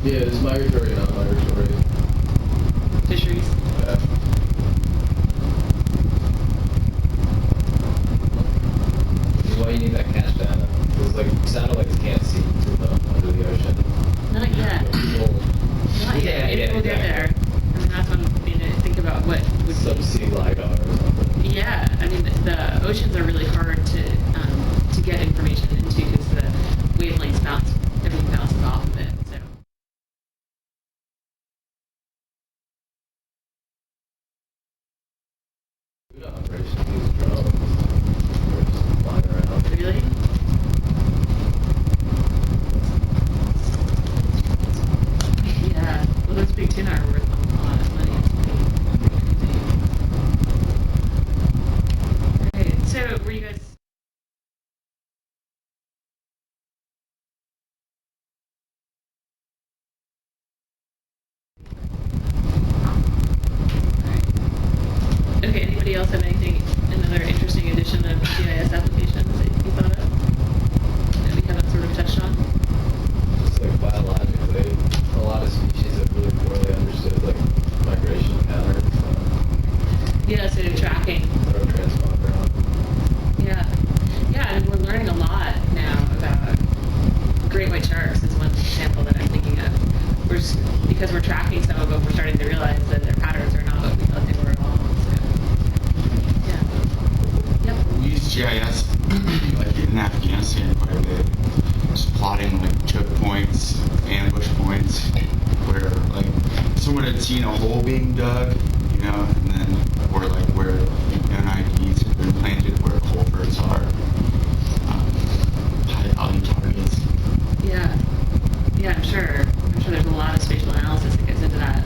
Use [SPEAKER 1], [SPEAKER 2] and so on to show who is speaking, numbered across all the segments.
[SPEAKER 1] Yeah, it's migratory, non-migratory.
[SPEAKER 2] Fisheries.
[SPEAKER 1] Yeah. Which is why you need that catch data. Because like satellites can't see to the under the ocean.
[SPEAKER 2] Not yet. Not yet. Maybe we'll get there. I mean, that's one thing to think about. What would
[SPEAKER 1] subsea LiDAR or something.
[SPEAKER 2] Yeah, I mean the oceans are really hard to get information into because the wavelengths bounce, everything bounces off of it. So.
[SPEAKER 1] Good operation to use drones. They're just flying around.
[SPEAKER 2] Really? Yeah. Well, those big tin are worth a lot of money. Right. So, were you guys? Okay, anybody else have anything, another interesting addition of GIS applications that you thought of that we haven't sort of touched on?
[SPEAKER 1] Just like biologically, a lot of species have really poorly understood like migration patterns.
[SPEAKER 2] Yeah, so tracking.
[SPEAKER 1] Throw a transponder on.
[SPEAKER 2] Yeah. Yeah, and we're learning a lot now about great white sharks is one example that I'm thinking of. Because we're tracking some of them, we're starting to realize that their patterns are not what we thought they were at all. So, yeah. Yep.
[SPEAKER 3] We use GIS like in Afghanistan quite a bit. Just plotting like choke points, ambush points, where like someone had seen a hole being dug, you know, and then or like where known IDs have been planted where culverts are, high value targets.
[SPEAKER 2] Yeah. Yeah, I'm sure there's a lot of spatial analysis that goes into that.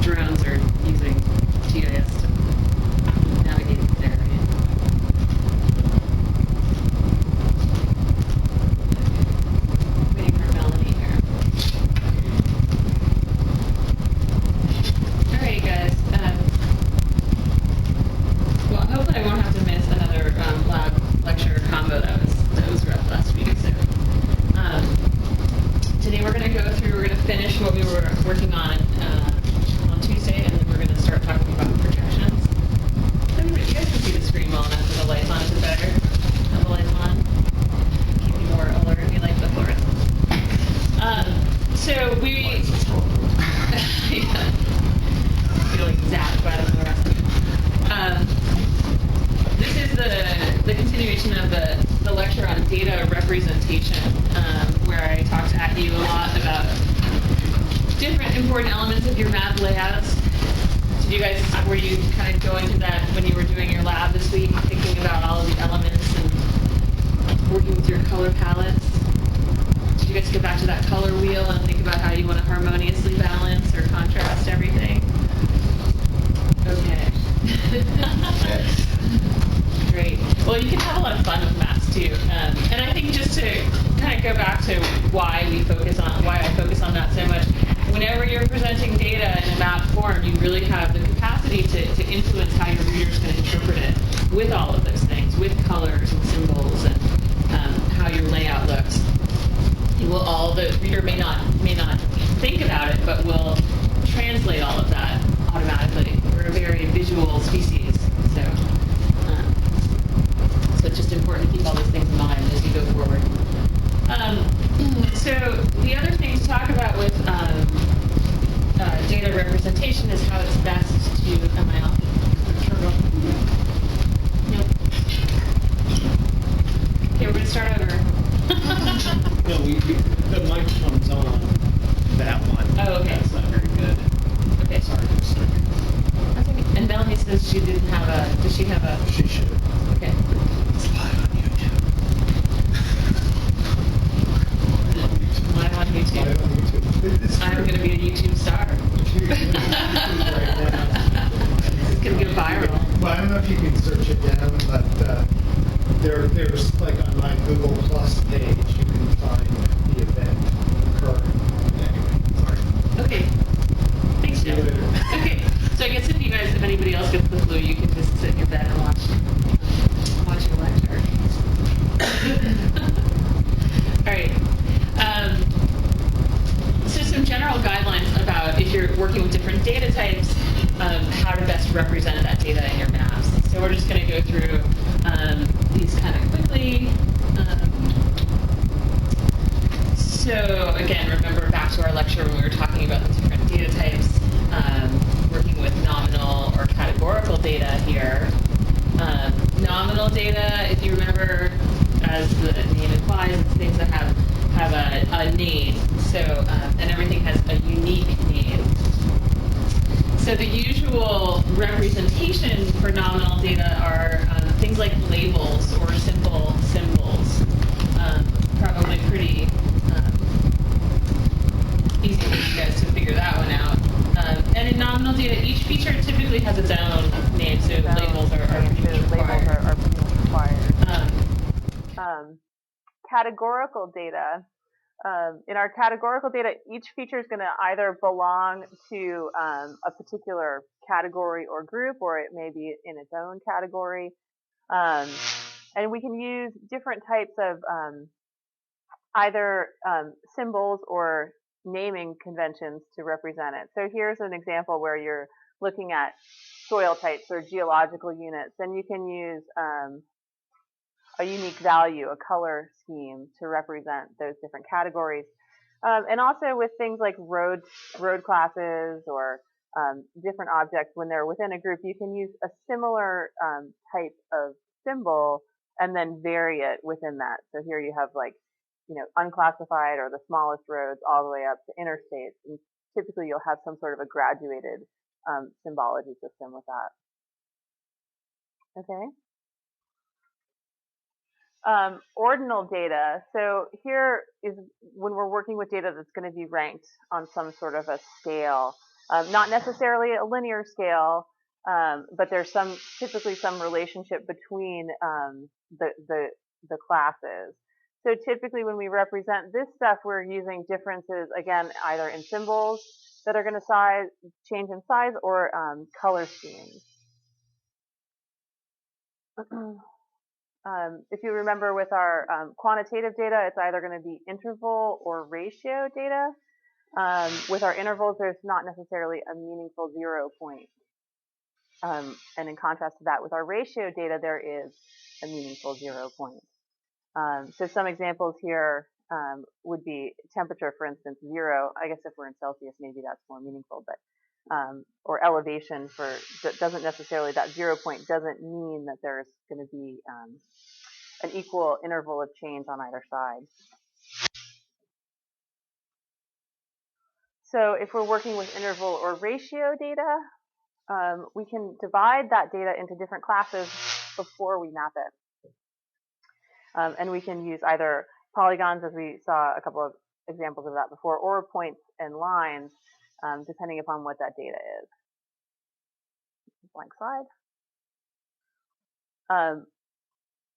[SPEAKER 2] Drones are using GIS to navigate there. Waiting for Melanie here. All right, guys. Well, hopefully I won't have to miss another lab lecture combo that was rough last week. So. Today we're going to finish what we were working on Tuesday, and then we're going to start talking about projections. You guys can see the screen well enough with the lights on. Is it better? Have the lights on? Keep you more alert. You like the fluorescence. So we... yeah. Feel like zapped by the fluorescence. This is the continuation of the lecture on data representation, where I talked at you a lot about different important elements of your map layouts. Were you kind of going to that when you were doing your lab this week, thinking about all of the elements and working with your color palettes? Did you guys get back to that color wheel and think about how you want to harmoniously balance or contrast everything? Okay.
[SPEAKER 3] Yes.
[SPEAKER 2] Great. Well, you can have a lot of fun with maps too, and I think just to kind of go back to why I focus on that so much. Whenever you're presenting data in a map form, you really have the capacity to influence how your readers can interpret it with all of those things, with colors and symbols and how your layout looks. The reader may not think about it, but will translate all of that automatically. We're a very visual species, so. So it's just important to keep all these things in mind as you go forward. So the other thing to talk about with data representation is how it's best to... Am I off? Nope. Okay, we're going to start over.
[SPEAKER 4] No, the microphone's on that one.
[SPEAKER 2] Oh, okay.
[SPEAKER 4] That's not very good.
[SPEAKER 2] Okay.
[SPEAKER 4] Sorry to disturb you.
[SPEAKER 2] That's okay. And Melanie says she didn't have a... Does she have a...
[SPEAKER 4] She should.
[SPEAKER 2] Okay.
[SPEAKER 4] It's live on YouTube.
[SPEAKER 2] Live on YouTube.
[SPEAKER 4] Live on YouTube.
[SPEAKER 2] I'm going to be a YouTube star. It's going to go viral.
[SPEAKER 5] Well, I don't know if you can search it down, but there's like on my Google Plus page, you can find the
[SPEAKER 2] to represent that data in your maps. So we're just going to go through these kind of quickly. So again, remember back to our lecture when we were talking about the different data types, working with nominal or categorical data here. Nominal data, if you remember, as the name implies, it's things that have a name. So, and everything has a unique name. So the usual representation for nominal data are things like labels or simple symbols. Probably pretty easy for you guys to figure that one out. And in nominal data, each feature typically has its own name, so labels are pretty much required.
[SPEAKER 6] Labels are pretty much required. Categorical data. In our categorical data, each feature is going to either belong to a particular category or group, or it may be in its own category. And we can use different types of either symbols or naming conventions to represent it. So here's an example where you're looking at soil types or geological units, and you can use a unique value, a color scheme to represent those different categories. And also with things like road classes or different objects, when they're within a group, you can use a similar type of symbol and then vary it within that. So here you have like, unclassified or the smallest roads all the way up to interstates. And typically you'll have some sort of a graduated symbology system with that. Okay. Ordinal data. So here is when we're working with data that's going to be ranked on some sort of a scale. Not necessarily a linear scale, but there's typically some relationship between the classes. So typically when we represent this stuff, we're using differences, again, either in symbols that are going to change in size or color schemes. If you remember with our quantitative data, it's either going to be interval or ratio data. With our intervals, there's not necessarily a meaningful 0 point. And in contrast to that, with our ratio data, there is a meaningful 0 point. So some examples here would be temperature, for instance, 0. I guess if we're in Celsius, maybe that's more meaningful, but or elevation doesn't necessarily, that 0 point doesn't mean that there's going to be an equal interval of change on either side. So if we're working with interval or ratio data, we can divide that data into different classes before we map it. And we can use either polygons, as we saw a couple of examples of that before, or points and lines, depending upon what that data is. Blank slide.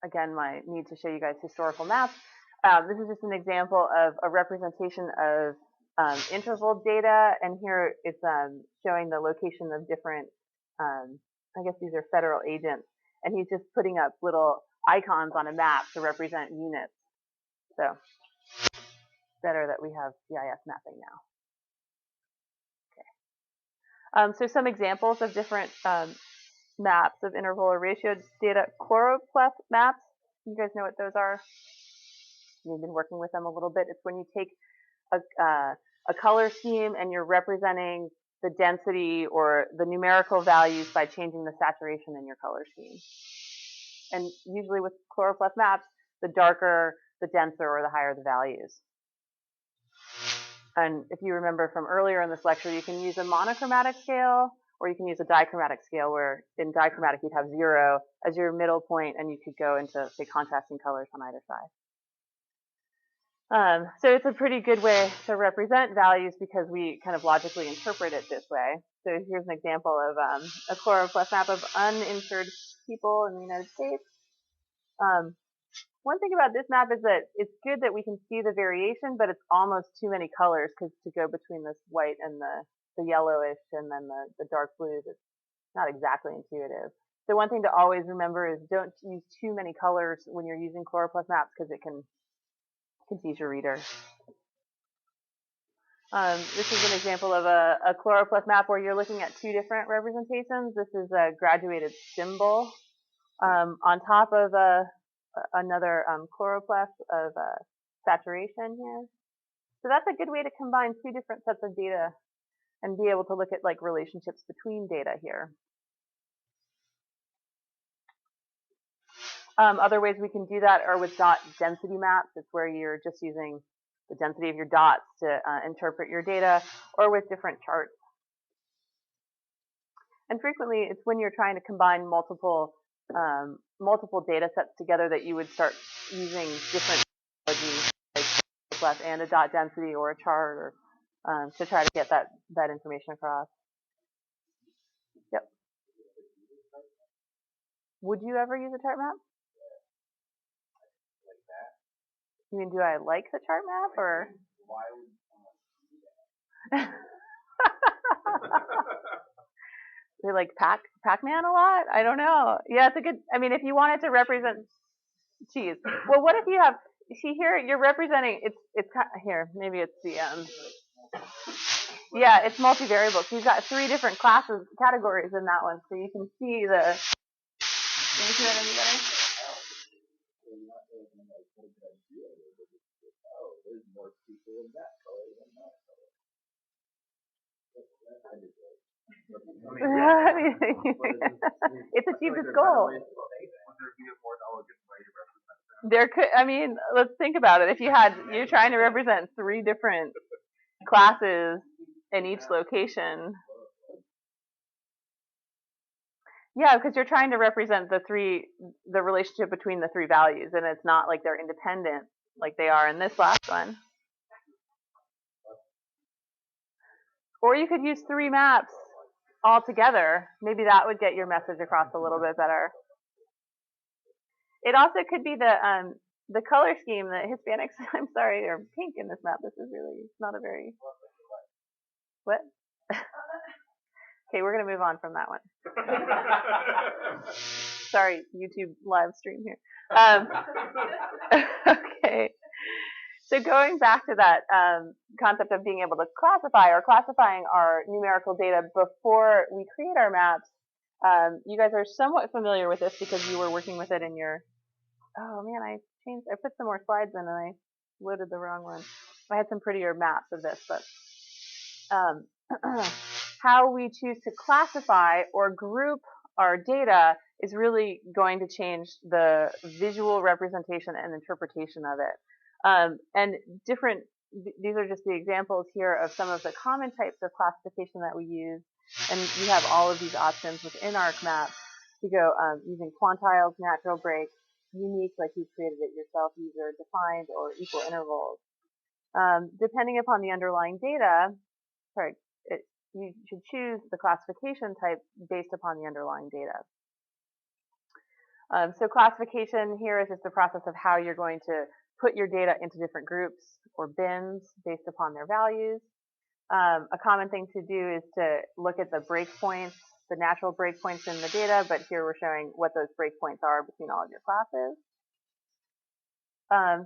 [SPEAKER 6] Again, my need to show you guys historical maps. This is just an example of a representation of interval data, and here it's showing the location of different, I guess these are federal agents, and he's just putting up little icons on a map to represent units. So better that we have GIS mapping now. Okay. So some examples of different maps of interval or ratio data. Chloropleth maps. You guys know what those are? We've been working with them a little bit. It's when you take a color scheme and you're representing the density or the numerical values by changing the saturation in your color scheme. And usually with chloropleth maps, the darker, the denser, or the higher the values. And if you remember from earlier in this lecture, you can use a monochromatic scale, or you can use a dichromatic scale, where in dichromatic you'd have 0 as your middle point, and you could go into, say, contrasting colors on either side. So it's a pretty good way to represent values because we kind of logically interpret it this way. So here's an example of a chloropleth map of uninsured people in the United States. One thing about this map is that it's good that we can see the variation, but it's almost too many colors because to go between this white and the yellowish and then the dark blues, it's not exactly intuitive. So one thing to always remember is don't use too many colors when you're using chloropleth maps because it can confuse your reader. This is an example of a chloropleth map where you're looking at two different representations. This is a graduated symbol on top of another chloropleth of saturation here. So that's a good way to combine two different sets of data and be able to look at like relationships between data here. Other ways we can do that are with dot density maps. It's where you're just using the density of your dots to interpret your data, or with different charts. And frequently, it's when you're trying to combine multiple data sets together that you would start using different technologies, like plus and a dot density or a chart, or to try to get that information across. Yep. Would you ever use a chart map? You mean, do I like the chart map, or? Why would they like Pac-Man a lot? I don't know. Yeah, it's a good. I mean, if you wanted to represent cheese, well, what if you have? See here, you're representing. It's here. Maybe it's the yeah, it's multivariable. So you've got three different categories in that one, so you can see the. Can you see that, anybody? It's achieved its goal. There could, I mean, let's think about it. If you're trying to represent three different classes in each location. Yeah, because you're trying to represent the relationship between the three values, and it's not like they're independent like they are in this last one. Or you could use three maps all together. Maybe that would get your message across a little bit better. It also could be the color scheme that Hispanics, I'm sorry, are pink in this map. This is really not a very, what? Okay, we're going to move on from that one. Sorry, YouTube live stream here. Okay. So going back to that concept of being able to classify or classifying our numerical data before we create our maps, you guys are somewhat familiar with this because you were working with it in your, oh man, I put some more slides in and I loaded the wrong one. I had some prettier maps of this, but how we choose to classify or group our data is really going to change the visual representation and interpretation of it. And these are just the examples here of some of the common types of classification that we use. And we have all of these options within ArcMap to go using quantiles, natural breaks, unique, like you created it yourself, user defined, or equal intervals. Depending upon the underlying data, you should choose the classification type based upon the underlying data. So classification here is just the process of how you're going to put your data into different groups or bins based upon their values. A common thing to do is to look at the breakpoints, the natural breakpoints in the data, but here we're showing what those breakpoints are between all of your classes.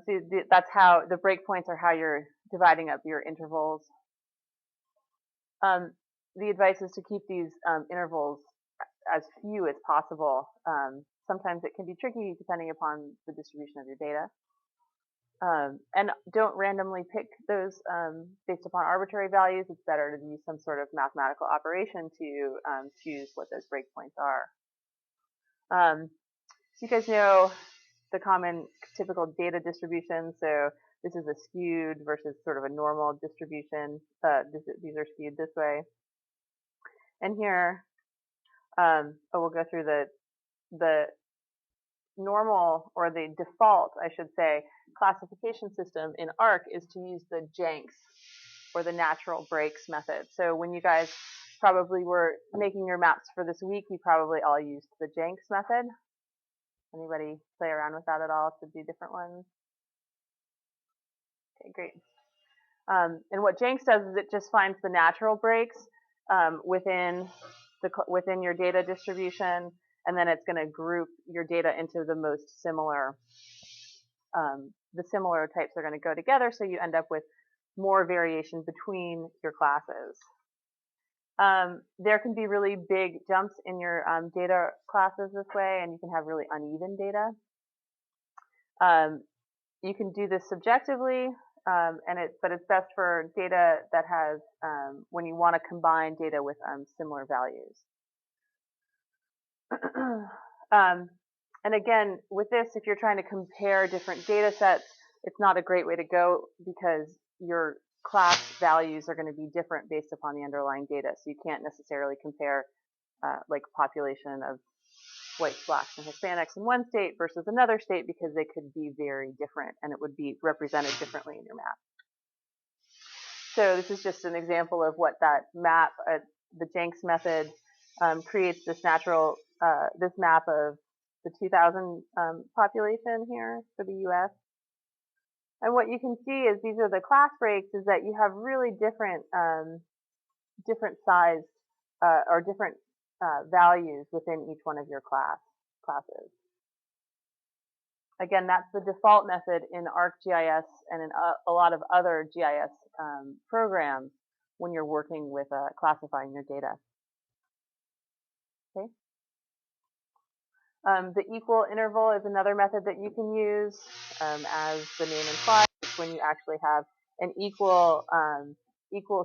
[SPEAKER 6] So that's how the breakpoints are how you're dividing up your intervals. The advice is to keep these intervals as few as possible. Sometimes it can be tricky depending upon the distribution of your data. And don't randomly pick those based upon arbitrary values. It's better to use some sort of mathematical operation to choose what those breakpoints are. So you guys know the common typical data distribution. So this is a skewed versus sort of a normal distribution. These are skewed this way. And here, we'll go through the normal, or the default, I should say, classification system in ARC is to use the JANX, or the natural breaks method. So when you guys probably were making your maps for this week, you probably all used the JANX method. Anybody play around with that at all to do different ones? Okay, great. And what JANX does is it just finds the natural breaks within your data distribution, and then it's going to group your data into the most similar, the similar types are going to go together, so you end up with more variation between your classes. There can be really big jumps in your data classes this way, and you can have really uneven data. You can do this subjectively, but it's best for data that has, when you want to combine data with similar values. And again, with this, if you're trying to compare different data sets, it's not a great way to go because your class values are going to be different based upon the underlying data. So you can't necessarily compare like population of whites, blacks, and Hispanics in one state versus another state because they could be very different and it would be represented differently in your map. So this is just an example of what that map, the Jenks method, creates this natural, this map of the 2000 population here for the U.S. And what you can see is these are the class breaks, is that you have really different, different size or different values within each one of your classes. Again, that's the default method in ArcGIS and in a lot of other GIS programs when you're working with classifying your data. Okay. The equal interval is another method that you can use, as the name implies, when you actually have an equal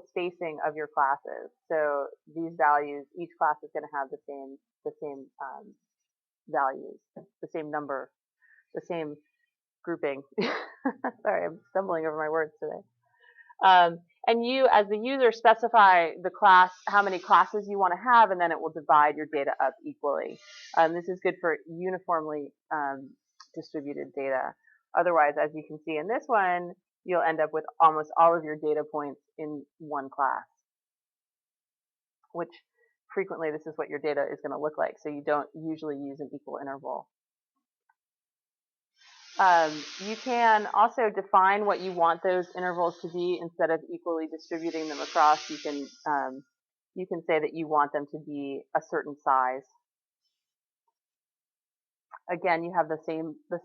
[SPEAKER 6] spacing of your classes. So these values, each class is going to have the same values, the same number, the same grouping. Sorry, I'm stumbling over my words today. And you, as the user, specify the class, how many classes you want to have, and then it will divide your data up equally. This is good for uniformly distributed data. Otherwise, as you can see in this one, you'll end up with almost all of your data points in one class, which frequently this is what your data is going to look like. So you don't usually use an equal interval. You can also define what you want those intervals to be instead of equally distributing them across. You can say that you want them to be a certain size. Again, you have the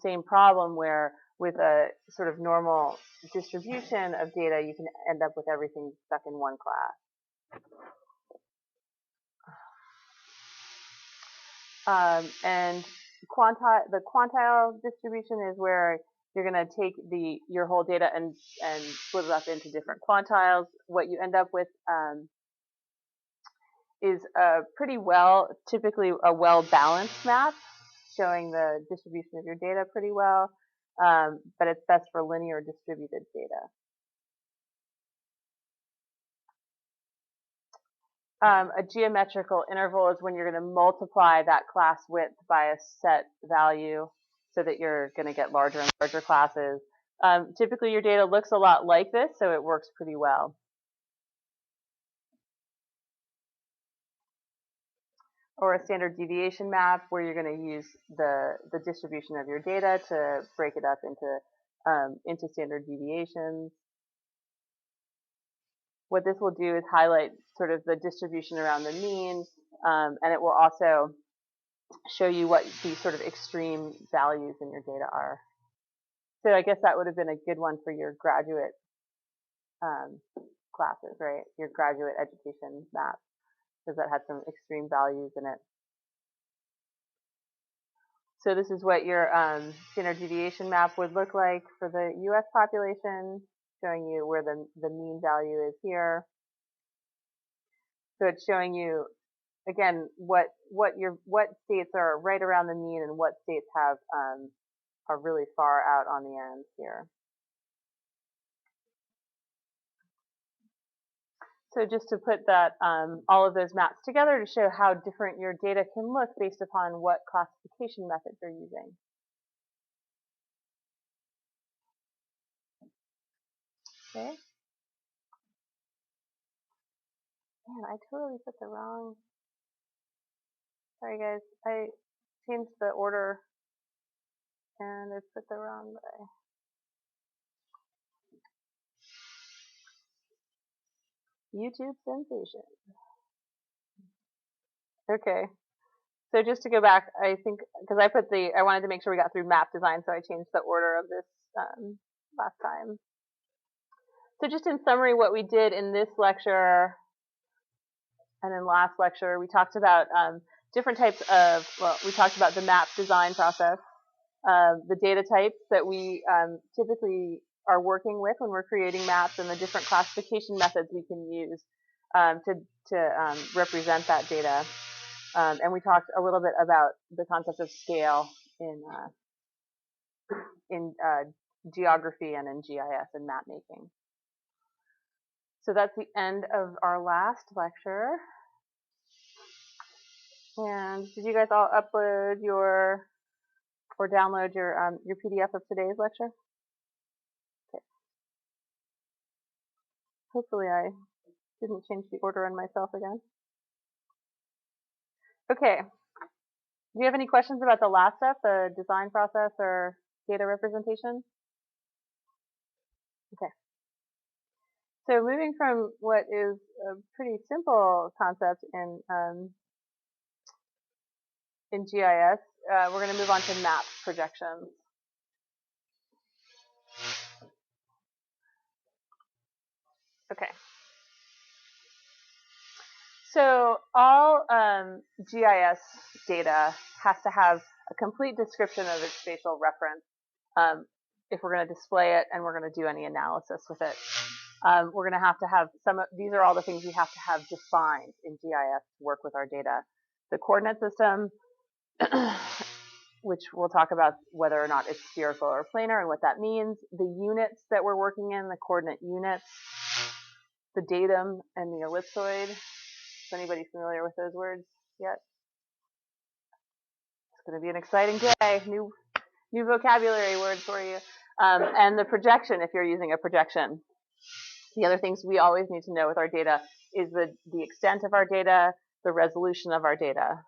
[SPEAKER 6] same problem where with a sort of normal distribution of data, you can end up with everything stuck in one class. And the quantile distribution is where you're going to take your whole data and split it up into different quantiles. What you end up with is typically a well-balanced map showing the distribution of your data pretty well, but it's best for linear distributed data. A geometrical interval is when you're going to multiply that class width by a set value so that you're going to get larger and larger classes. Typically, your data looks a lot like this, so it works pretty well. Or a standard deviation map where you're going to use the distribution of your data to break it up into standard deviations. What this will do is highlight sort of the distribution around the mean, and it will also show you what the sort of extreme values in your data are. So I guess that would have been a good one for your graduate classes, right? Your graduate education map, because that had some extreme values in it. So this is what your standard deviation map would look like for the U.S. population, showing you where the mean value is here. So it's showing you, again, what states are right around the mean and what states are really far out on the ends here. So just to put that all of those maps together to show how different your data can look based upon what classification methods you're using. Okay. Man, I totally put the wrong. Sorry guys, I changed the order and I put the wrong way. YouTube sensation. Okay. So just to go back, I think, because I wanted to make sure we got through map design, so I changed the order of this last time. So just in summary, what we did in this lecture and in last lecture, we talked about different types of, well, we talked about the map design process, the data types that we typically are working with when we're creating maps, and the different classification methods we can use to represent that data. And we talked a little bit about the concept of scale in geography and in GIS and map making. So that's the end of our last lecture. And did you guys all upload or download your PDF of today's lecture? Okay. Hopefully I didn't change the order on myself again. Okay. Do you have any questions about the last step, the design process or data representation? Okay. So moving from what is a pretty simple concept in GIS, we're going to move on to map projections. Okay. So all GIS data has to have a complete description of its spatial reference if we're going to display it and we're going to do any analysis with it. We're going to have these are all the things we have to have defined in GIS to work with our data. The coordinate system, which we'll talk about whether or not it's spherical or planar and what that means. The units that we're working in, the coordinate units, the datum and the ellipsoid. Is anybody familiar with those words yet? It's going to be an exciting day. New vocabulary words for you. And the projection, if you're using a projection. The other things we always need to know with our data is the extent of our data, the resolution of our data.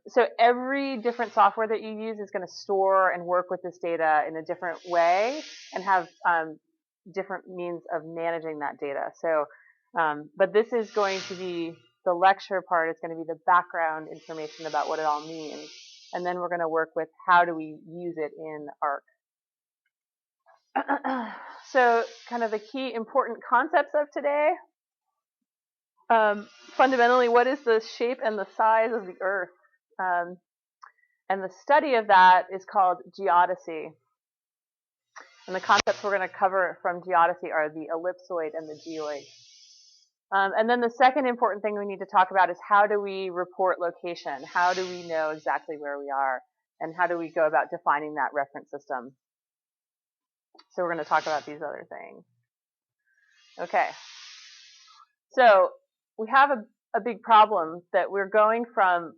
[SPEAKER 6] So every different software that you use is going to store and work with this data in a different way and have different means of managing that data. So, but this is going to be the lecture part. It's going to be the background information about what it all means. And then we're going to work with how do we use it in ARC. So kind of the key important concepts of today. Fundamentally, what is the shape and the size of the Earth? And the study of that is called geodesy. And the concepts we're going to cover from geodesy are the ellipsoid and the geoid. And then the second important thing we need to talk about is how do we report location? How do we know exactly where we are? And how do we go about defining that reference system? So we're going to talk about these other things. Okay. So we have a big problem that we're going from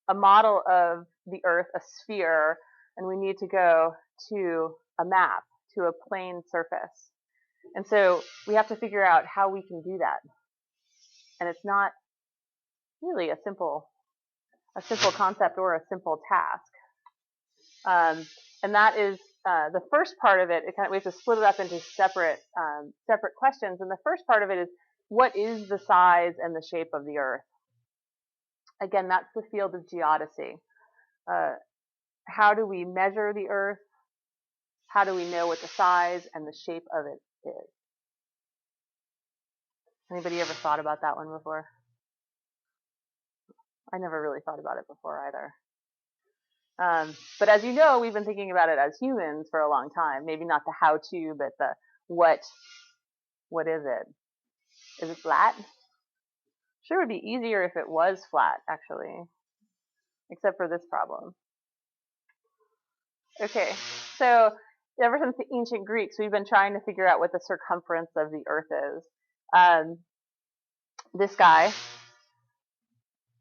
[SPEAKER 6] a model of the Earth, a sphere, and we need to go to a map, to a plane surface. And so we have to figure out how we can do that. And it's not really a simple concept or a simple task. And that is the first part of it. We have to split it up into separate questions. And the first part of it is, what is the size and the shape of the Earth? Again, that's the field of geodesy. How do we measure the Earth? How do we know what the size and the shape of it is? Anybody ever thought about that one before? I never really thought about it before either. But as you know, we've been thinking about it as humans for a long time. Maybe not the how-to, but the what. What is it? Is it flat? Sure would be easier if it was flat, actually. Except for this problem. Okay, so ever since the ancient Greeks, we've been trying to figure out what the circumference of the Earth is. This guy,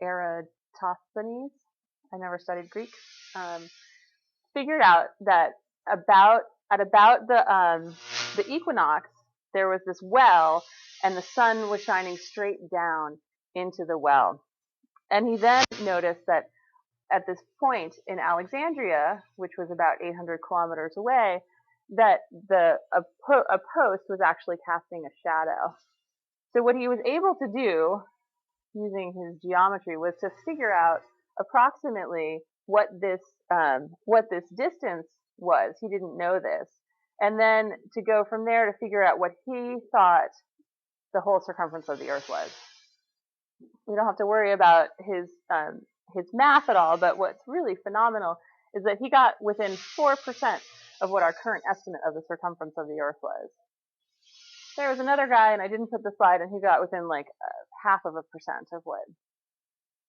[SPEAKER 6] Eratosthenes, I never studied Greek, figured out that at about the equinox, there was this well, and the sun was shining straight down into the well. And he then noticed that at this point in Alexandria, which was about 800 kilometers away, that a post was actually casting a shadow. So what he was able to do, using his geometry, was to figure out approximately what this distance was. He didn't know this. and then to go from there to figure out what he thought the whole circumference of the Earth was. We don't have to worry about his math at all, but what's really phenomenal is that he got within 4% of what our current estimate of the circumference of the Earth was. There was another guy, and I didn't put the slide, and he got within like 0.5% of what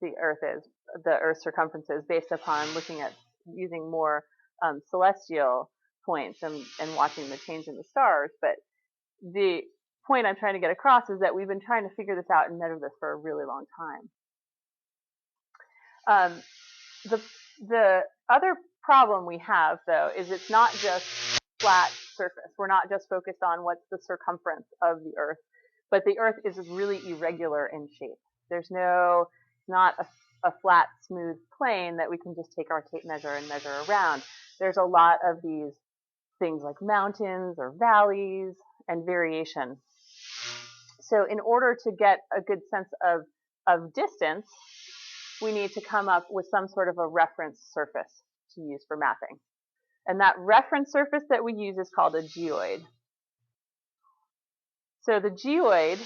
[SPEAKER 6] the Earth's circumference is, based upon looking at using more celestial points and watching the change in the stars. But the point I'm trying to get across is that we've been trying to figure this out and measure this for a really long time. The other problem we have, though, is it's not just flat surface. We're not just focused on what's the circumference of the Earth, but the Earth is really irregular in shape. There's not a flat, smooth plane that we can just take our tape measure and measure around. There's a lot of these things like mountains or valleys and variation. So in order to get a good sense of distance, we need to come up with some sort of a reference surface to use for mapping. And that reference surface that we use is called a geoid. So the geoid,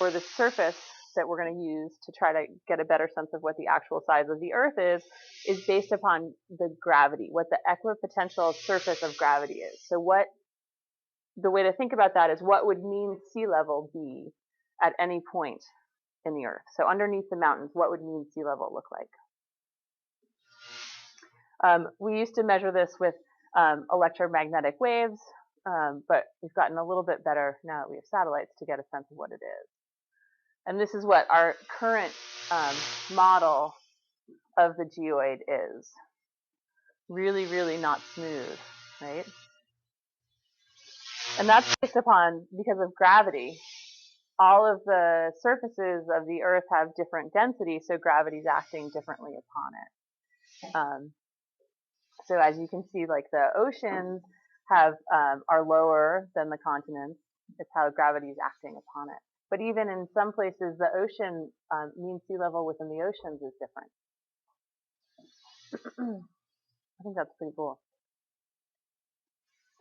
[SPEAKER 6] or the surface that we're going to use to try to get a better sense of what the actual size of the Earth is based upon the gravity, what the equipotential surface of gravity is. So the way to think about that is, what would mean sea level be at any point in the Earth? So underneath the mountains, what would mean sea level look like? We used to measure this with electromagnetic waves, but we've gotten a little bit better now that we have satellites to get a sense of what it is. And this is what our current model of the geoid is. Really, really not smooth, right? And that's based upon, because of gravity, all of the surfaces of the Earth have different density, so gravity's acting differently upon it. So as you can see, like the oceans are lower than the continents. It's how gravity is acting upon it. But even in some places, the ocean mean sea level within the oceans is different. I think that's pretty cool.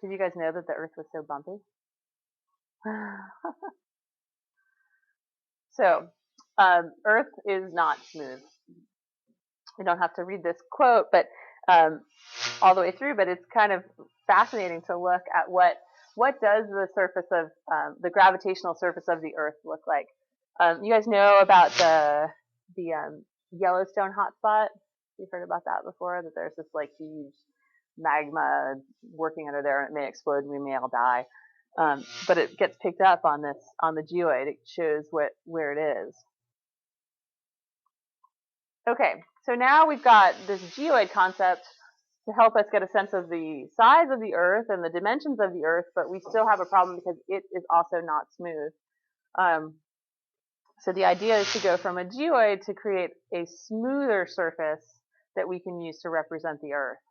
[SPEAKER 6] Did you guys know that the Earth was so bumpy? So, Earth is not smooth. We don't have to read this quote, but all the way through. But it's kind of fascinating to look at what does the surface of the gravitational surface of the Earth look like. You guys know about the Yellowstone hotspot? You've heard about that before? That there's this like huge magma working under there, and it may explode, and we may all die. But it gets picked up on the geoid. It shows where it is. Okay, so now we've got this geoid concept to help us get a sense of the size of the Earth and the dimensions of the Earth, but we still have a problem because it is also not smooth. So the idea is to go from a geoid to create a smoother surface that we can use to represent the Earth.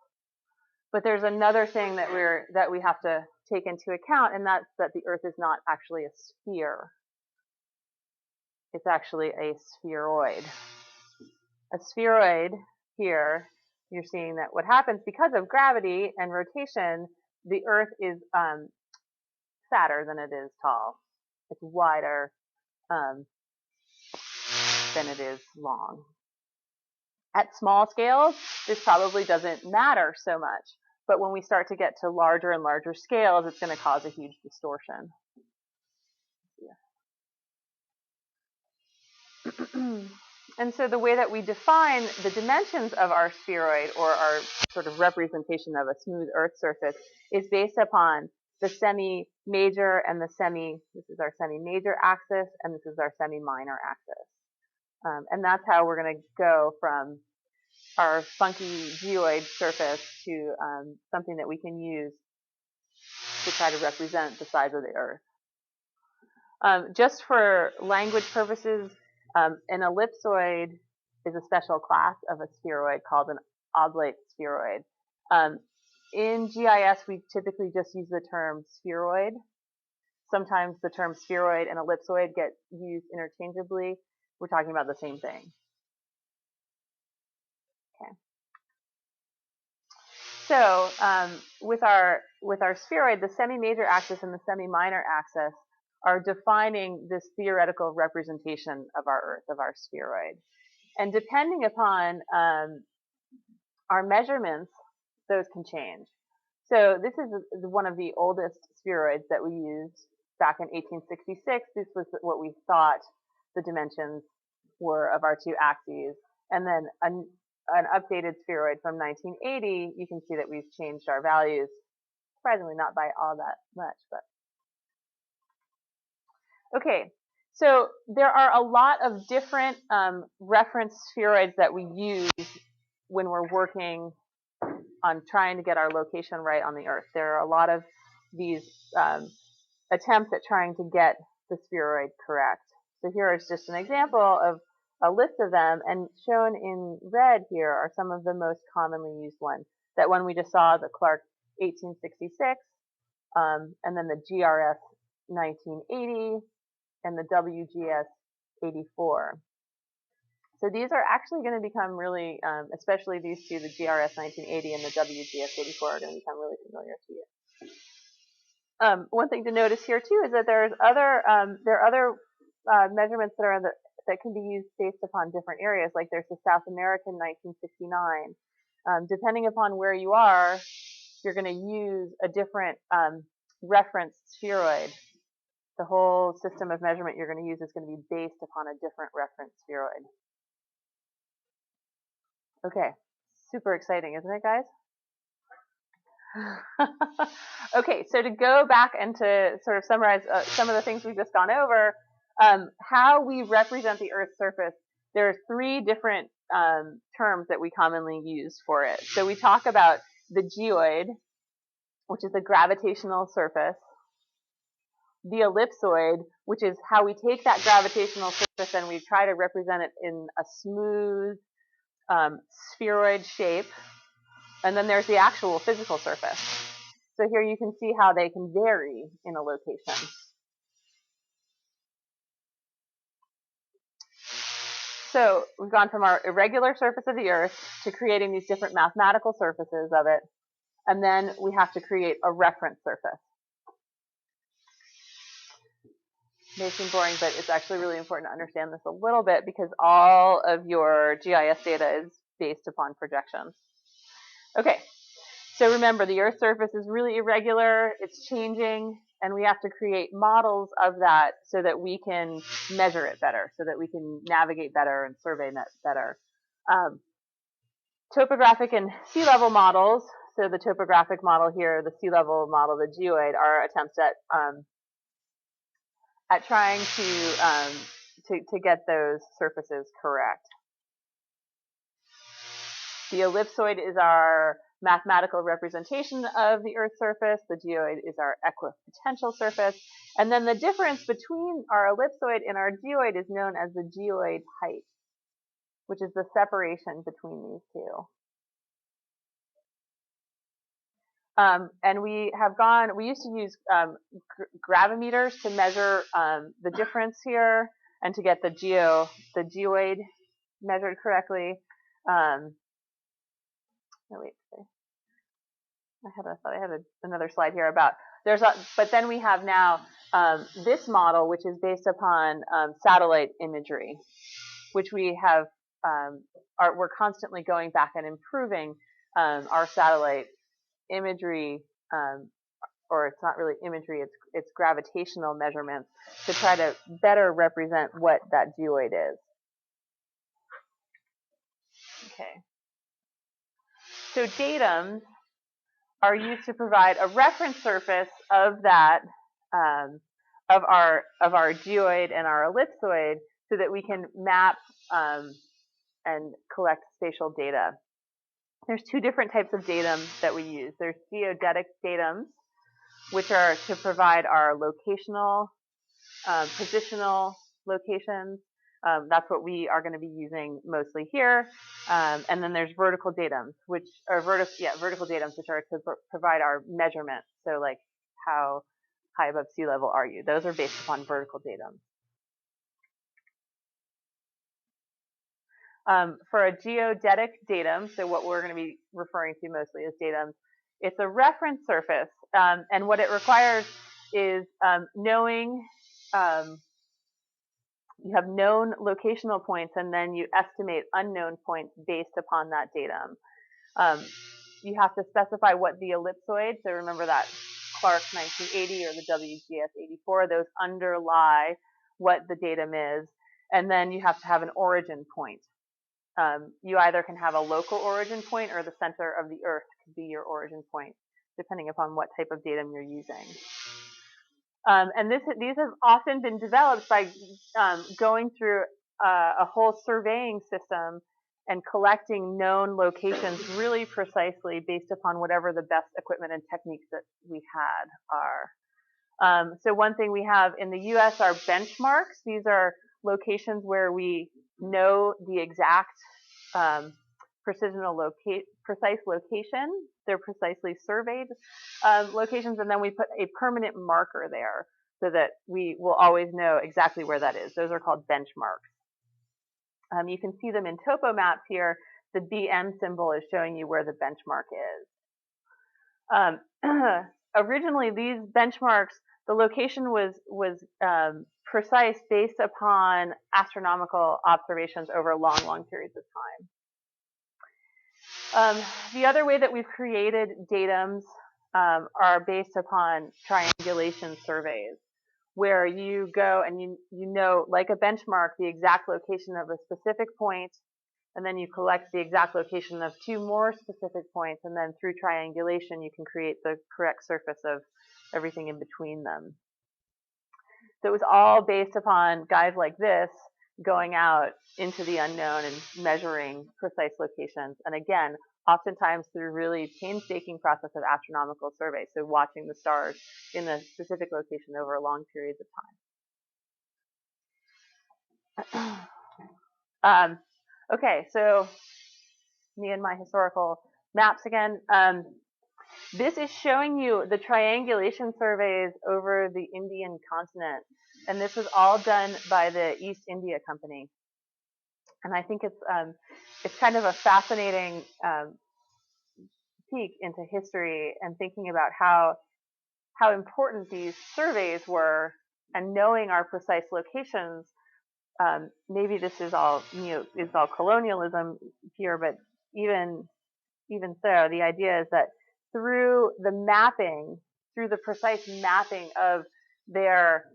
[SPEAKER 6] But there's another thing that we have to take into account, and that's that the Earth is not actually a sphere. It's actually a spheroid. A spheroid here, you're seeing that what happens because of gravity and rotation, the Earth is fatter than it is tall. It's wider than it is long. At small scales, this probably doesn't matter so much, but when we start to get to larger and larger scales, it's going to cause a huge distortion. Yeah. And so the way that we define the dimensions of our spheroid, or our sort of representation of a smooth Earth surface, is based upon the semi-major and this is our semi-major axis, and this is our semi-minor axis. And that's how we're going to go from our funky geoid surface to something that we can use to try to represent the size of the Earth. Just for language purposes, an ellipsoid is a special class of a spheroid called an oblate spheroid. In GIS, we typically just use the term spheroid. Sometimes the term spheroid and ellipsoid get used interchangeably. We're talking about the same thing. Okay. So with our spheroid, the semi-major axis and the semi-minor axis are defining this theoretical representation of our Earth, of our spheroid. And depending upon our measurements, those can change. So this is one of the oldest spheroids that we used back in 1866. This was what we thought the dimensions were of our two axes. And then an updated spheroid from 1980, you can see that we've changed our values. Surprisingly, not by all that much, but. Okay, so there are a lot of different reference spheroids that we use when we're working on trying to get our location right on the Earth. There are a lot of these attempts at trying to get the spheroid correct. So here is just an example of a list of them, and shown in red here are some of the most commonly used ones. That one we just saw, the Clark 1866, and then the GRS 1980, and the WGS 84. So these are actually going to become really, especially these two, the GRS 1980 and the WGS 84, are going to become really familiar to you. One thing to notice here too is that there are other measurements that can be used based upon different areas. Like there's the South American 1969. Depending upon where you are, you're going to use a different reference spheroid. The whole system of measurement you're going to use is going to be based upon a different reference spheroid. Okay, super exciting, isn't it, guys? Okay, so to go back and to sort of summarize some of the things we've just gone over, how we represent the Earth's surface, there are three different terms that we commonly use for it. So we talk about the geoid, which is the gravitational surface, the ellipsoid, which is how we take that gravitational surface and we try to represent it in a smooth spheroid shape. And then there's the actual physical surface. So here you can see how they can vary in a location. So we've gone from our irregular surface of the Earth to creating these different mathematical surfaces of it. And then we have to create a reference surface. May seem boring, but it's actually really important to understand this a little bit because all of your GIS data is based upon projections. Okay, so remember the Earth's surface is really irregular, it's changing, and we have to create models of that so that we can measure it better, so that we can navigate better and survey it better. Topographic and sea level models, so the topographic model here, the sea level model, the geoid, are attempts at trying to get those surfaces correct. The ellipsoid is our mathematical representation of the Earth's surface. The geoid is our equipotential surface. And then the difference between our ellipsoid and our geoid is known as the geoid height, which is the separation between these two. And we used to use gravimeters to measure the difference here and to get the geoid measured correctly. Oh, wait, I thought I had another slide here about but then we have now this model, which is based upon satellite imagery, which we have we're constantly going back and improving our satellite imagery, or it's not really imagery, it's gravitational measurements to try to better represent what that geoid is. Okay. So datums are used to provide a reference surface of that, of our geoid and our ellipsoid, so that we can map and collect spatial data. There's two different types of datum that we use. There's geodetic datums, which are to provide our locational, positional locations. That's what we are going to be using mostly here. And then there's vertical datums, which are vertical datums, which are to provide our measurement. So like how high above sea level are you? Those are based upon vertical datums. For a geodetic datum, so what we're going to be referring to mostly as datums, It's a reference surface, and what it requires is knowing, you have known locational points, and then you estimate unknown points based upon that datum. You have to specify what the ellipsoid, so remember that Clark 1980 or the WGS 84, those underlie what the datum is, and then you have to have an origin point. You either can have a local origin point or the center of the Earth could be your origin point, depending upon what type of datum you're using. And these have often been developed by going through a whole surveying system and collecting known locations really precisely based upon whatever the best equipment and techniques that we had are. So one thing we have in the US are benchmarks. These are locations where we know the exact precise location. They're precisely surveyed locations, and then we put a permanent marker there so that we will always know exactly where that is. Those are called benchmarks. You can see them in topo maps here. The BM symbol is showing you where the benchmark is. Originally, these benchmarks, the location was precise based upon astronomical observations over long, long periods of time. The other way that we've created datums are based upon triangulation surveys, where you go and you know, like a benchmark, the exact location of a specific point, and then you collect the exact location of two more specific points, and then through triangulation you can create the correct surface of everything in between them. So it was all based upon guys like this going out into the unknown and measuring precise locations, and again, oftentimes through really painstaking process of astronomical survey, so watching the stars in a specific location over long periods of time. Okay, so me and my historical maps again. This is showing you the triangulation surveys over the Indian continent, and this was all done by the East India Company. And I think it's kind of a fascinating peek into history and thinking about how important these surveys were, and knowing our precise locations. Maybe this is all is all colonialism here, but even so, the idea is that through the mapping, through the precise mapping of their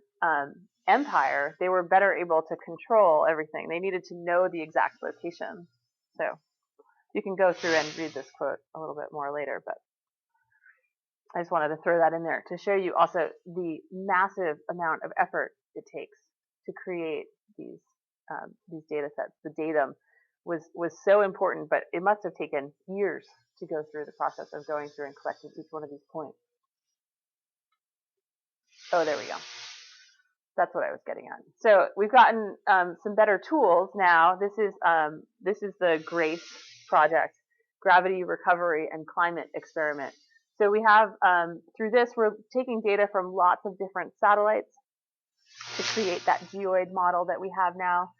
[SPEAKER 6] empire, they were better able to control everything. They needed to know the exact location. So you can go through and read this quote a little bit more later, but I just wanted to throw that in there to show you also the massive amount of effort it takes to create these data sets. The datum was so important, but it must have taken years to go through the process of going through and collecting each one of these points. Oh, there we go. That's what I was getting at. So we've gotten some better tools now. This is the GRACE project, Gravity Recovery and Climate Experiment. So we have, through this, we're taking data from lots of different satellites to create that geoid model that we have now.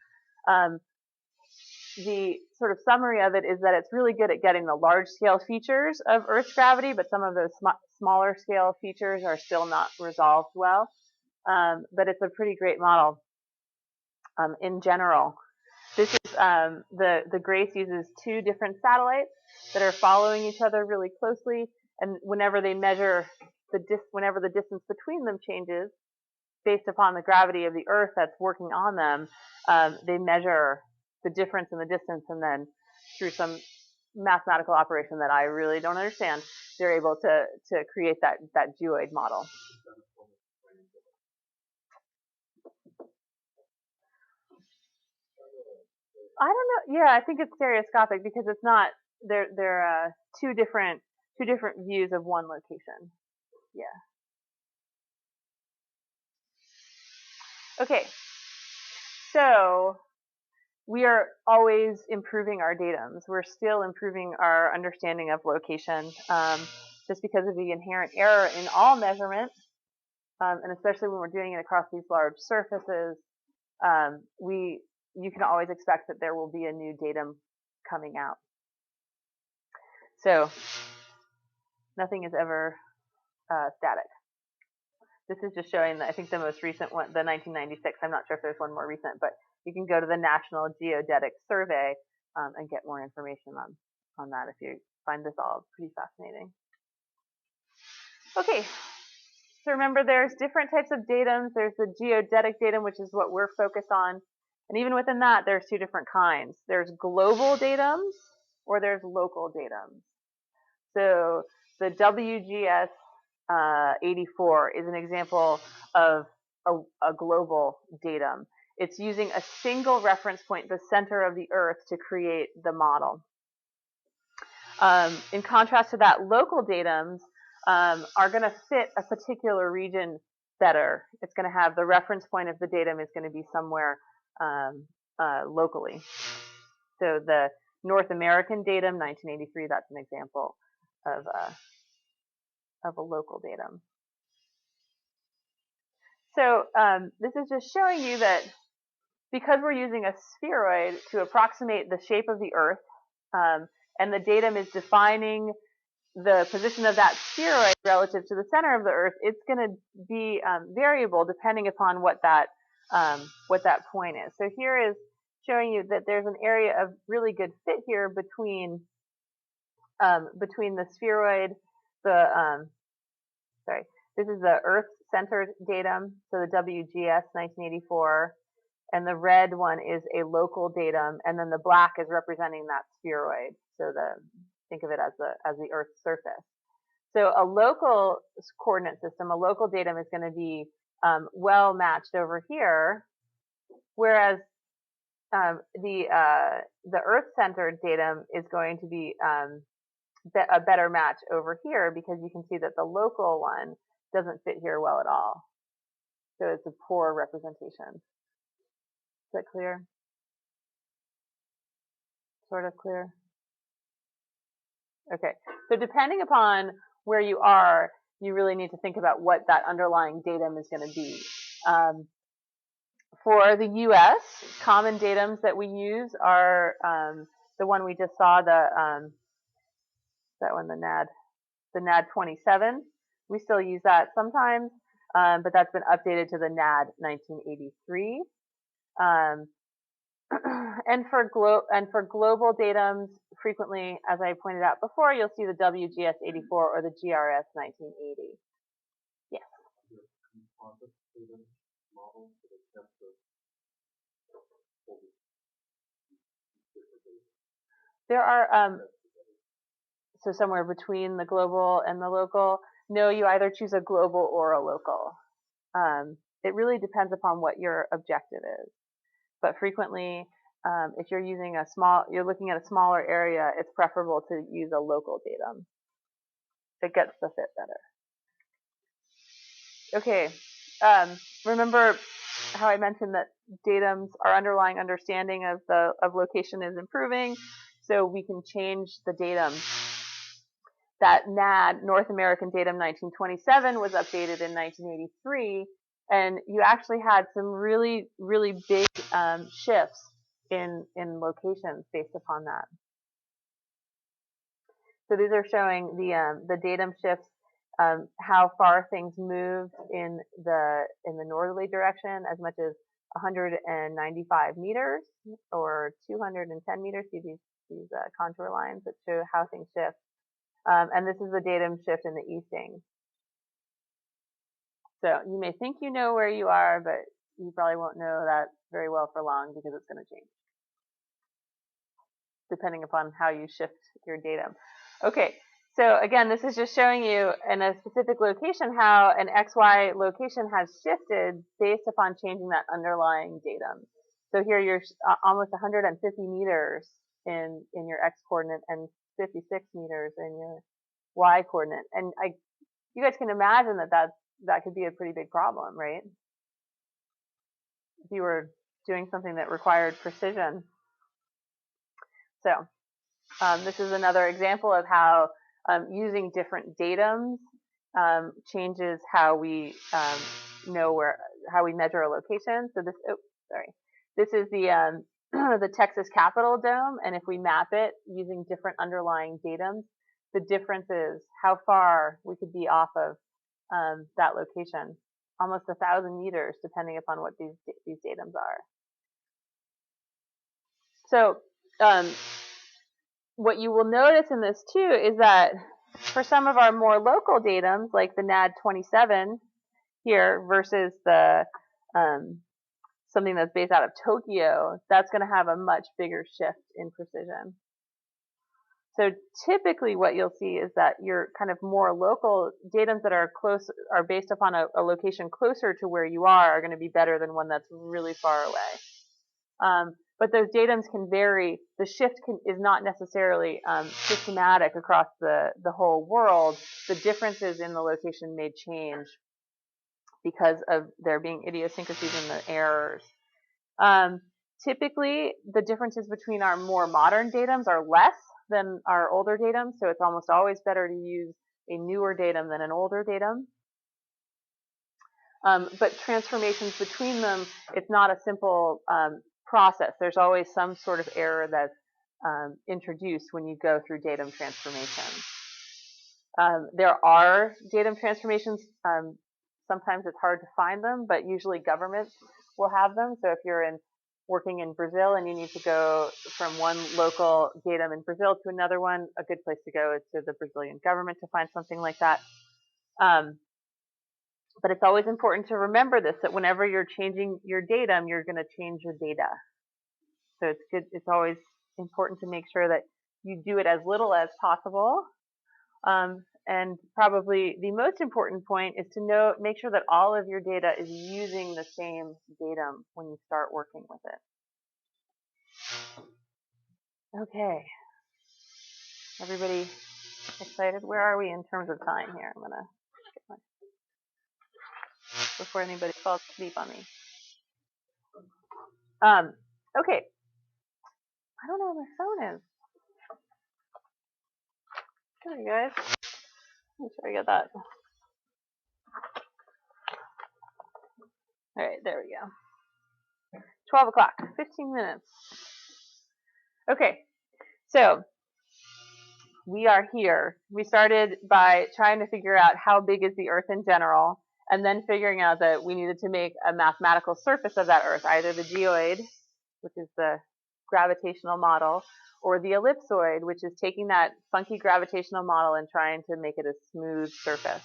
[SPEAKER 6] The sort of summary of it is that it's really good at getting the large scale features of Earth's gravity, but some of those smaller scale features are still not resolved well. But it's a pretty great model in general. This is the GRACE uses two different satellites that are following each other really closely, and whenever they measure whenever the distance between them changes, based upon the gravity of the Earth that's working on them, they measure the difference in the distance, and then through some mathematical operation that I really don't understand, they're able to create that geoid model. I don't know. Yeah, I think it's stereoscopic because it's not. They're two different views of one location. Yeah. Okay. So we are always improving our datums. We're still improving our understanding of location, just because of the inherent error in all measurement, and especially when we're doing it across these large surfaces. You can always expect that there will be a new datum coming out. So Nothing is ever static. This is just showing, I think the most recent one, the 1996. I'm not sure if there's one more recent, but you can go to the National Geodetic Survey and get more information on that if you find this all pretty fascinating. Okay, so remember there's different types of datums. There's the geodetic datum, which is what we're focused on. And even within that, there's two different kinds. There's global datums or there's local datums. So the WGS 84 is an example of a global datum. It's using a single reference point, the center of the Earth, to create the model. In contrast to that, local datums are going to fit a particular region better. It's going to have the reference point of the datum is going to be somewhere locally. So the North American datum, 1983, that's an example of a local datum. So this is just showing you that because we're using a spheroid to approximate the shape of the Earth, and the datum is defining the position of that spheroid relative to the center of the Earth, it's going to be variable depending upon what that point is. So here is showing you that there's an area of really good fit here between the spheroid, this is the Earth-centered datum, so the WGS 1984, and the red one is a local datum, and then the black is representing that spheroid. So think of it as the Earth's surface. So a local coordinate system, a local datum, is going to be well matched over here, whereas the Earth-centered datum is going to be a better match over here, because you can see that the local one doesn't fit here well at all. So it's a poor representation. Is that clear? Sort of clear? Okay. So depending upon where you are, you really need to think about what that underlying datum is going to be. For the U.S., common datums that we use are the one we just saw, the NAD 27. We still use that sometimes, but that's been updated to the NAD 1983. And for global datums, frequently, as I pointed out before, you'll see the WGS 84 or the GRS 1980. Yes. There are so somewhere between the global and the local. No, you either choose a global or a local. It really depends upon what your objective is. But frequently, if you're using you're looking at a smaller area, it's preferable to use a local datum. It gets the fit better. Okay. Remember how I mentioned that datums, our underlying understanding of location is improving, so we can change the datum. That NAD, North American Datum 1927, was updated in 1983, and you actually had some really, really big shifts in locations based upon that. So these are showing the datum shifts, how far things moved in the northerly direction, as much as 195 meters or 210 meters. See these contour lines that show how things shift. And this is the datum shift in the easting. So you may think you know where you are, but you probably won't know that very well for long, because it's going to change depending upon how you shift your datum. Okay, so again, this is just showing you in a specific location how an XY location has shifted based upon changing that underlying datum. So here you're almost 150 meters in your X coordinate and 56 meters in your Y coordinate. And you guys can imagine that could be a pretty big problem, right? If you were doing something that required precision. So this is another example of how using different datums changes how we how we measure a location. So this is the the Texas Capitol Dome, and if we map it using different underlying datums, the differences, how far we could be off of that location. Almost 1,000 meters, depending upon what these datums are. So what you will notice in this too is that for some of our more local datums, like the NAD 27 here versus the something that's based out of Tokyo, that's going to have a much bigger shift in precision. So typically what you'll see is that your kind of more local datums that are based upon a location closer to where you are going to be better than one that's really far away. But those datums can vary. The shift is not necessarily systematic across the whole world. The differences in the location may change because of there being idiosyncrasies in the errors. Typically, the differences between our more modern datums are less than our older datums, so it's almost always better to use a newer datum than an older datum. But transformations between them, it's not a simple process. There's always some sort of error that's introduced when you go through datum transformations. There are datum transformations. Sometimes it's hard to find them, but usually governments will have them. So if you're working in Brazil and you need to go from one local datum in Brazil to another one, a good place to go is to the Brazilian government to find something like that. But it's always important to remember this, that whenever you're changing your datum, you're going to change your data. So it's good. It's always important to make sure that you do it as little as possible. And probably the most important point is to make sure that all of your data is using the same datum when you start working with it. Okay. Everybody excited? Where are we in terms of time here? I'm going to get before anybody falls asleep on me. Okay. I don't know where my phone is. There you guys. Make sure I get that. All right, there we go. 12 o'clock, 15 minutes. Okay, so we are here. We started by trying to figure out how big is the Earth in general, and then figuring out that we needed to make a mathematical surface of that Earth, either the geoid, which is the gravitational model, or the ellipsoid, which is taking that funky gravitational model and trying to make it a smooth surface.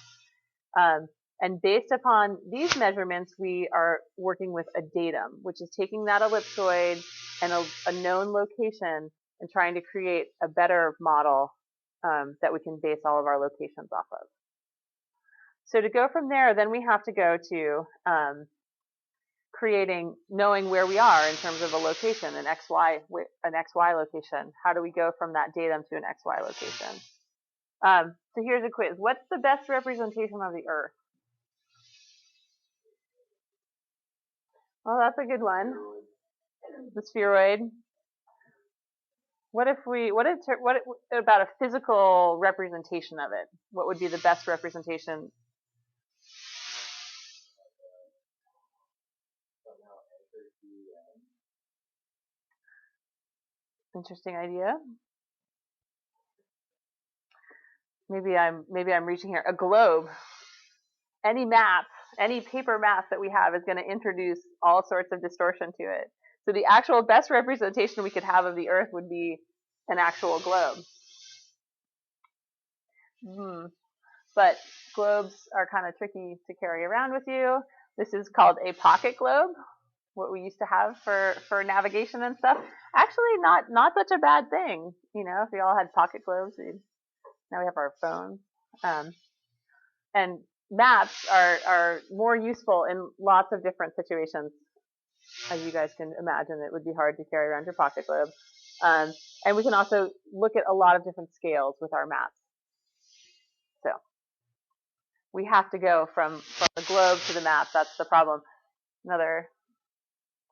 [SPEAKER 6] And based upon these measurements, we are working with a datum, which is taking that ellipsoid and a known location and trying to create a better model that we can base all of our locations off of. So to go from there, then we have to go to knowing where we are in terms of a location, an XY location. How do we go from that datum to an XY location? So here's a quiz. What's the best representation of the Earth? Well, that's a good one. The spheroid. What about a physical representation of it? What would be the best representation? Interesting idea. Maybe I'm reaching here. A globe. Any map, any paper map that we have is going to introduce all sorts of distortion to it. So the actual best representation we could have of the Earth would be an actual globe. But globes are kind of tricky to carry around with you. This is called a pocket globe, what we used to have for navigation and stuff. Actually, not such a bad thing. You know, if we all had pocket globes, now we have our phones. And maps are more useful in lots of different situations. As you guys can imagine, it would be hard to carry around your pocket globe. And we can also look at a lot of different scales with our maps. So we have to go from the globe to the map. That's the problem. Another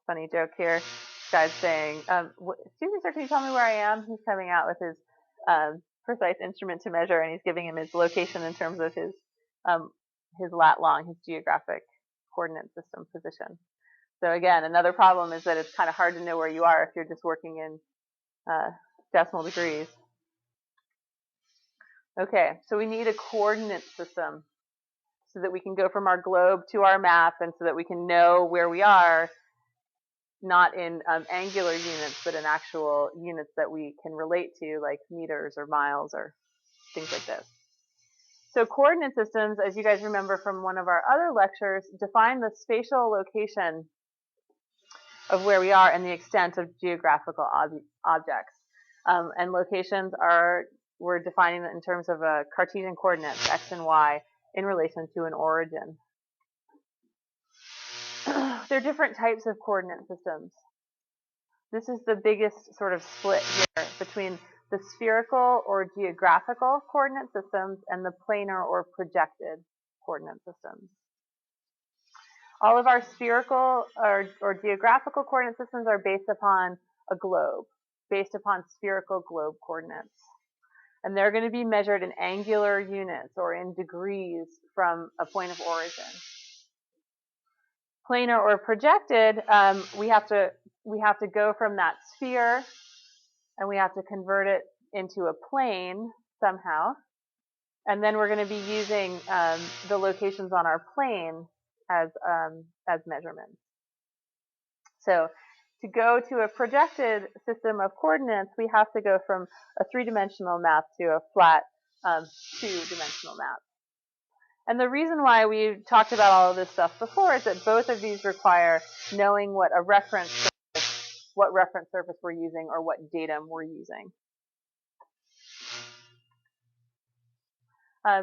[SPEAKER 6] funny joke here. This guy's saying, excuse me, sir, can you tell me where I am? He's coming out with his precise instrument to measure, and he's giving him his location in terms of his lat long, his geographic coordinate system position. So again, another problem is that it's kind of hard to know where you are if you're just working in decimal degrees. Okay, so we need a coordinate system so that we can go from our globe to our map and so that we can know where we are, not in angular units, but in actual units that we can relate to, like meters or miles or things like this. So coordinate systems, as you guys remember from one of our other lectures, define the spatial location of where we are and the extent of geographical objects. And locations we're defining it in terms of Cartesian coordinates, x and y, in relation to an origin. There are different types of coordinate systems. This is the biggest sort of split here between the spherical or geographical coordinate systems and the planar or projected coordinate systems. All of our spherical or geographical coordinate systems are based upon a globe, based upon spherical globe coordinates. And they're going to be measured in angular units or in degrees from a point of origin. Planar or projected, we have to go from that sphere and we have to convert it into a plane somehow. And then we're going to be using the locations on our plane as measurements. So to go to a projected system of coordinates, we have to go from a three-dimensional map to a flat two-dimensional map. And the reason why we talked about all of this stuff before is that both of these require knowing what reference surface we're using or what datum we're using.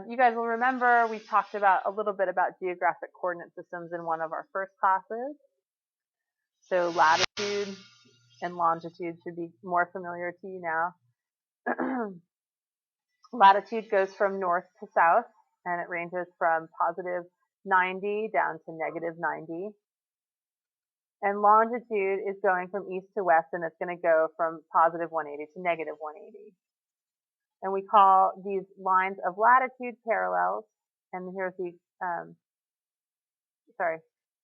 [SPEAKER 6] You guys will remember we talked about a little bit about geographic coordinate systems in one of our first classes. So latitude and longitude should be more familiar to you now. Latitude goes from north to south, and it ranges from positive 90 down to negative 90. And longitude is going from east to west, and it's going to go from positive 180 to negative 180. And we call these lines of latitude parallels, and here's the,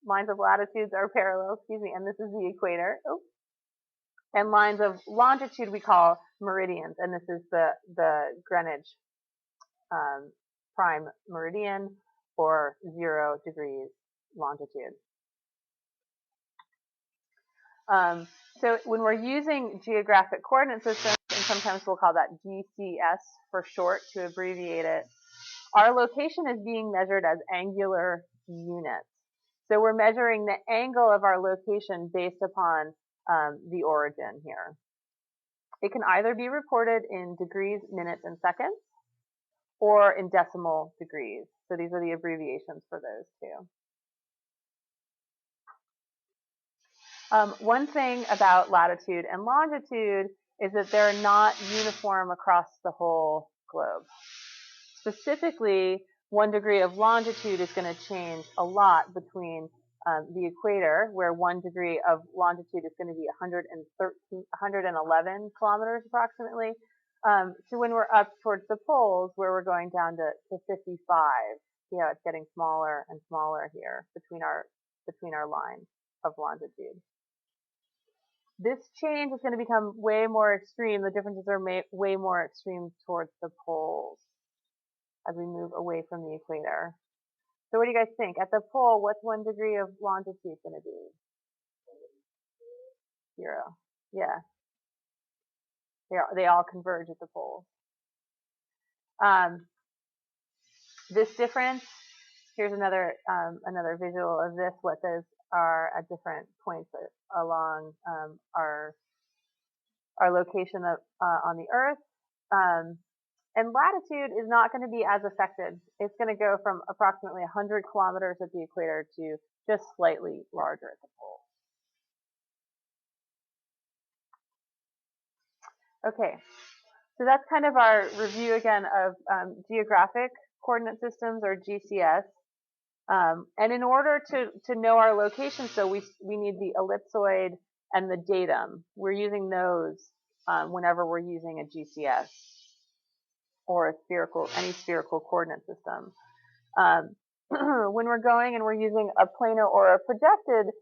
[SPEAKER 6] lines of latitudes are parallels, and this is the equator. Oh. And lines of longitude we call meridians, and this is the Greenwich prime meridian, or 0 degrees longitude. So when we're using geographic coordinate systems, and sometimes we'll call that GCS for short to abbreviate it, our location is being measured as angular units. So we're measuring the angle of our location based upon the origin here. It can either be reported in degrees, minutes, and seconds, or in decimal degrees. So these are the abbreviations for those two. One thing about latitude and longitude is that they're not uniform across the whole globe. Specifically, 1 degree of longitude is going to change a lot between the equator, where 1 degree of longitude is going to be 111 kilometers approximately, to when we're up towards the poles, where we're going down to 55. See how it's getting smaller and smaller here between our lines of longitude. This change is going to become way more extreme. The differences are way more extreme towards the poles as we move away from the equator. So what do you guys think? At the pole, what's 1 degree of longitude going to be? 0. Yeah. They all converge at the poles. This difference, here's another visual of this, what those are at different points along our location on the Earth. And latitude is not going to be as affected. It's going to go from approximately 100 kilometers at the equator to just slightly larger at the pole. Okay, so that's kind of our review again of geographic coordinate systems, or GCS. And in order to know our location, so we need the ellipsoid and the datum. We're using those whenever we're using a GCS or any spherical coordinate system. When we're going and we're using a planar or a projected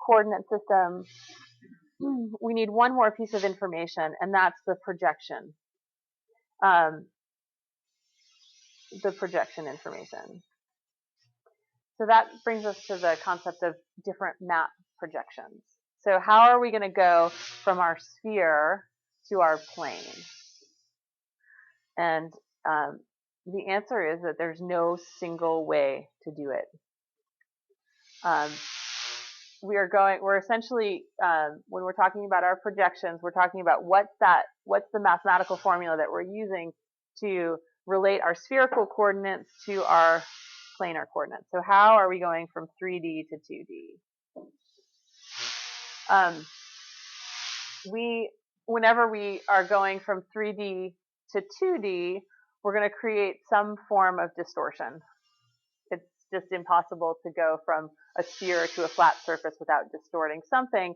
[SPEAKER 6] coordinate system, we need one more piece of information, and that's the projection. the projection information. So that brings us to the concept of different map projections. So how are we going to go from our sphere to our plane? And the answer is that there's no single way to do it. We're essentially, when we're talking about our projections, we're talking about what's the mathematical formula that we're using to relate our spherical coordinates to our planar coordinates. So how are we going from 3D to 2D? Whenever we are going from 3D to 2D, we're going to create some form of distortion. It's just impossible to go from a sphere to a flat surface without distorting something.